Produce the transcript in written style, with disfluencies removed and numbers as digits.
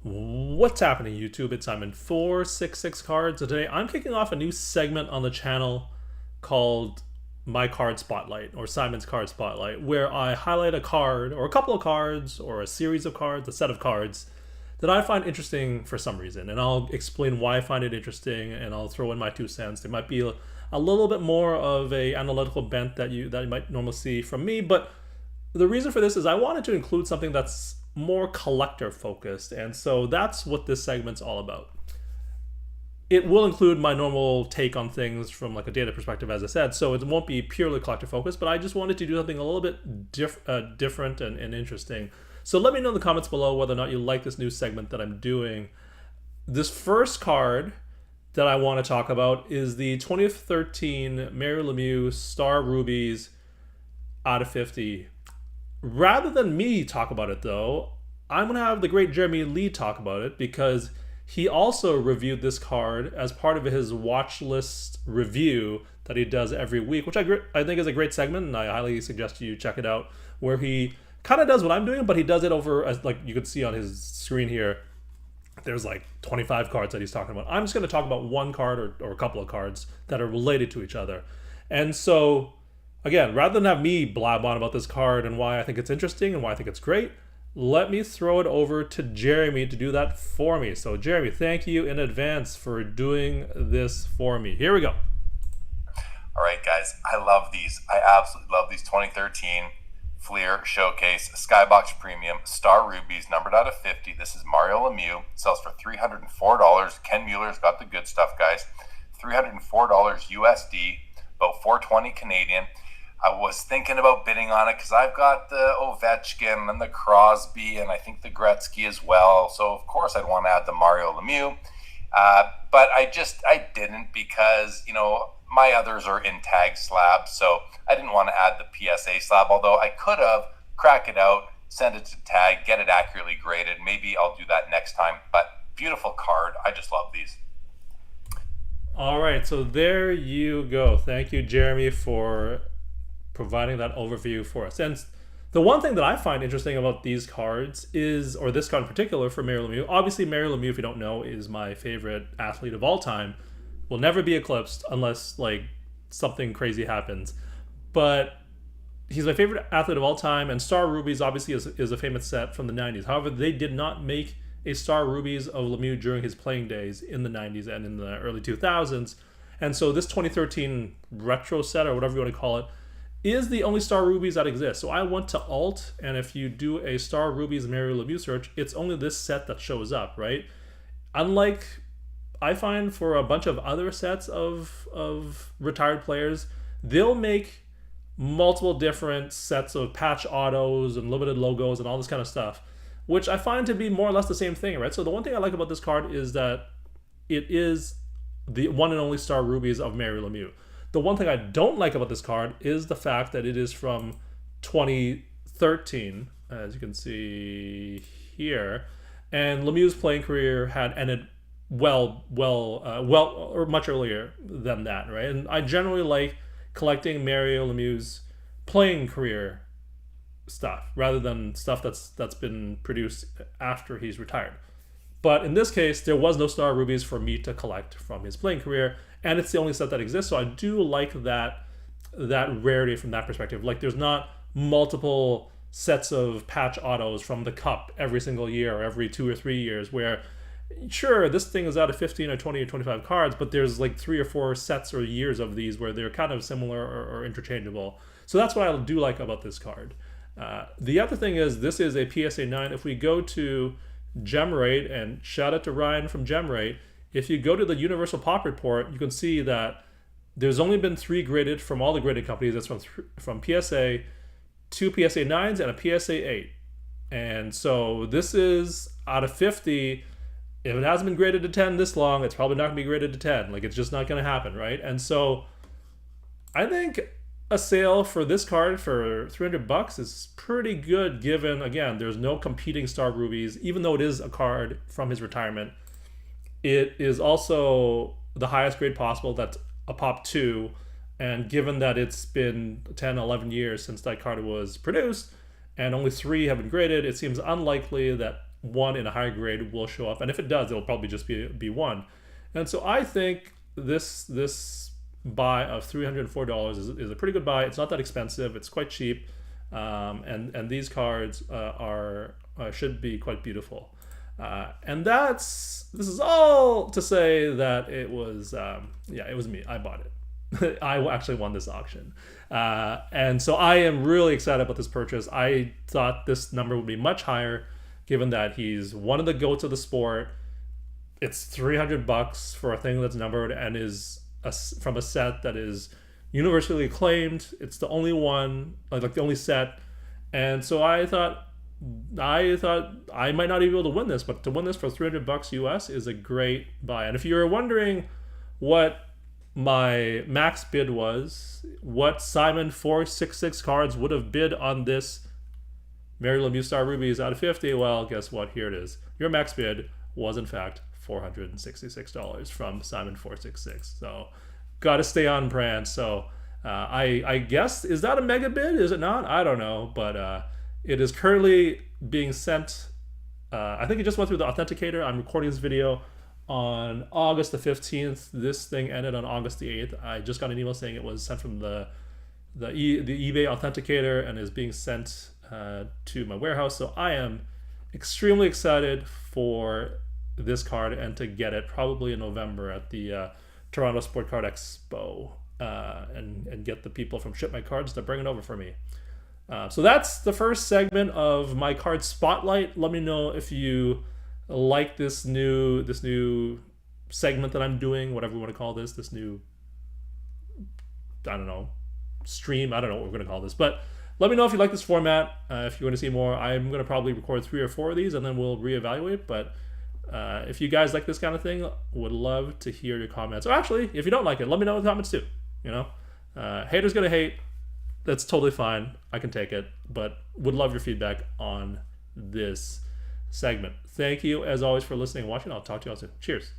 What's happening, YouTube? It's Simon 466 Cards, and today I'm kicking off a new segment on the channel called My Card Spotlight or Simon's Card Spotlight, where I highlight a card or a couple of cards or a series of cards, a set of cards that I find interesting for some reason, and I'll explain why I find it interesting, and I'll throw in my 2 cents. It might be a little bit more of a analytical bent that you might normally see from me, but the reason for this is I wanted to include something that's more collector focused, and so that's what this segment's all about. It will include my normal take on things from like a data perspective, as I said, so it won't be purely collector focused, but I just wanted to do something a little bit different and interesting. So let me know in the comments below whether or not you like this new segment that I'm doing. This first card that I want to talk about is the 2013 Mario Lemieux Star Rubies out of 50. Rather than me talk about it, though, I'm going to have the great Jeremy Lee talk about it, because he also reviewed this card as part of his watch list review that he does every week, which I think is a great segment, and I highly suggest you check it out, where he kind of does what I'm doing, but he does it over, as like you can see on his screen here, there's like 25 cards that he's talking about. I'm just going to talk about one card or a couple of cards that are related to each other. And so again, rather than have me blab on about this card and why I think it's interesting and why I think it's great, let me throw it over to Jeremy to do that for me. So Jeremy, thank you in advance for doing this for me. Here we go. All right, guys, I love these. I absolutely love these 2013 Fleer Showcase Skybox Premium Star Rubies, numbered out of 50. This is Mario Lemieux. Sells for $304. Ken Mueller's got the good stuff, guys. $304 USD, about $420 Canadian. I was thinking about bidding on it because I've got the Ovechkin and the Crosby and I think the Gretzky as well. So, of course, I'd want to add the Mario Lemieux. But I didn't because, my others are in tag slabs. So I didn't want to add the PSA slab, although I could have crack it out, send it to tag, get it accurately graded. Maybe I'll do that next time. But beautiful card. I just love these. All right, so there you go. Thank you, Jeremy, for providing that overview for us. And the one thing that I find interesting about these cards is, or this card in particular for Mario Lemieux, obviously Mario Lemieux, if you don't know, is my favorite athlete of all time. Will never be eclipsed unless like something crazy happens. But he's my favorite athlete of all time, and Star Rubies obviously is a famous set from the 90s. However, they did not make a Star Rubies of Lemieux during his playing days in the 90s and in the early 2000s. And so this 2013 retro set, or whatever you want to call it, is the only Star Rubies that exists. So I went to Alt, and if you do a Star Rubies Mario Lemieux search, it's only this set that shows up, right? Unlike, I find, for a bunch of other sets of retired players, they'll make multiple different sets of patch autos and limited logos and all this kind of stuff, which I find to be more or less the same thing, right? So the one thing I like about this card is that it is the one and only Star Rubies of Mario Lemieux. The one thing I don't like about this card is the fact that it is from 2013, as you can see here, and Lemieux's playing career had ended well, or much earlier than that, right? And I generally like collecting Mario Lemieux's playing career stuff rather than stuff that's been produced after he's retired. But in this case, there was no Star Rubies for me to collect from his playing career, and it's the only set that exists. So I do like that rarity from that perspective. Like, there's not multiple sets of patch autos from the Cup every single year or every 2 or 3 years, where sure, this thing is out of 15 or 20 or 25 cards, but there's like 3 or 4 sets or years of these where they're kind of similar or interchangeable. So that's what I do like about this card. The other thing is, this is a PSA 9. If we go to GemRate, and shout out to Ryan from GemRate, if you go to the Universal Pop Report, you can see that there's only been 3 graded from all the graded companies. That's from PSA, 2 PSA 9s, and a PSA 8. And so this is out of 50. If it hasn't been graded to 10 this long, it's probably not going to be graded to 10. Like, it's just not going to happen, right? And so I think a sale for this card for $300 is pretty good, given, again, there's no competing Star Rubies. Even though it is a card from his retirement, it is also the highest grade possible. That's a Pop 2. And given that it's been 10, 11 years since that card was produced, and only 3 have been graded, it seems unlikely that one in a higher grade will show up, and if it does, it'll probably just be one. And so I think this buy of $304 is a pretty good buy. It's not that expensive. It's quite cheap, and these cards are should be quite beautiful. And this is all to say that it was it was me. I bought it. I actually won this auction, and so I am really excited about this purchase. I thought this number would be much higher, given that he's one of the goats of the sport. It's $300 for a thing that's numbered and is from a set that is universally acclaimed. It's the only one, like the only set, and so I thought I might not even be able to win this, but to win this for $300 US is a great buy. And if you're wondering what my max bid was, what Simon 466 cards would have bid on this Mario Lemieux Star Rubies out of 50, well, guess what? Here it is. Your max bid was in fact $466 from Simon 466. So got to stay on brand. So I guess, is that a mega bid? Is it not? I don't know, but it is currently being sent. I think it just went through the authenticator. I'm recording this video on August the 15th. This thing ended on August the 8th. I just got an email saying it was sent from the eBay authenticator and is being sent to my warehouse. So I am extremely excited for this card and to get it probably in November at the Toronto Sport Card Expo, and get the people from Ship My Cards to bring it over for me. So that's the first segment of my card spotlight. Let me know if you like this new segment that I'm doing, whatever we want to call this new, I don't know, stream. I don't know what we're going to call this, but let me know if you like this format. If you want to see more, I'm going to probably record 3 or 4 of these and then we'll reevaluate. But if you guys like this kind of thing, would love to hear your comments. Or actually, if you don't like it, let me know in the comments too. You know, haters gonna hate. That's totally fine. I can take it, but would love your feedback on this segment. Thank you as always for listening and watching. I'll talk to you all soon. Cheers.